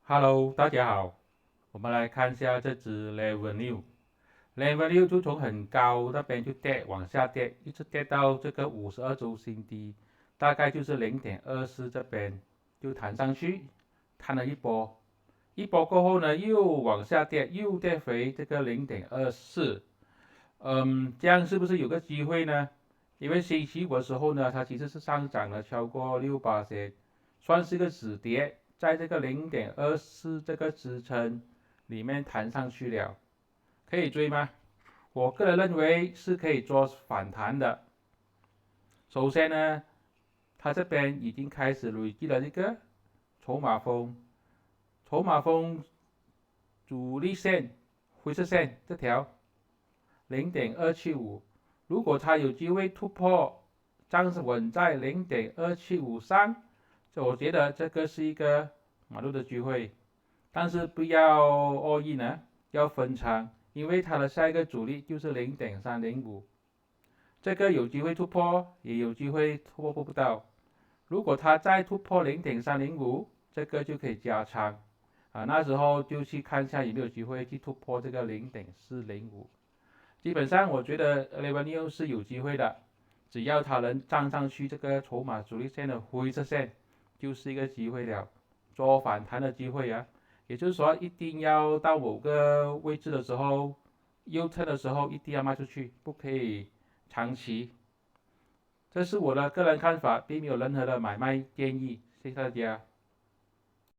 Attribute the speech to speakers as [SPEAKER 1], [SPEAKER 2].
[SPEAKER 1] Hello，大家好，我们来看一下这只 Revenue 就从很高那边就跌，往下跌，一直跌到这个52周新低，大概就是0.24这边就弹上去，弹了一波，一波过后呢又往下跌，又跌回这个0.24，这样是不是有个机会呢？因为星期五的时候呢，它其实是上涨了超过6%，算是个止跌，在这个0.24这个支撑里面弹上去了，可以追吗？我个人认为是可以做反弹的。首先呢，它这边已经开始累积了一个筹码峰，筹码峰主力线灰色线这条0.275，如果它有机会突破，站稳在0.275上，我觉得这个是一个买入的机会，但是不要 all in 呢，要分仓，因为它的下一个阻力就是0.305，这个有机会突破，也有机会突破不到。如果它再突破0.305，这个就可以加仓那时候就去看一下有没有机会去突破这个0.405。基本上我觉得 Revenue 是有机会的，只要它能站上去这个筹码主力线的灰色线，就是一个机会了，做反弹的机会啊。也就是说，一定要到某个位置的时候，右侧的时候一定要卖出去，不可以长期。这是我的个人看法，并没有任何的买卖建议。谢谢大家。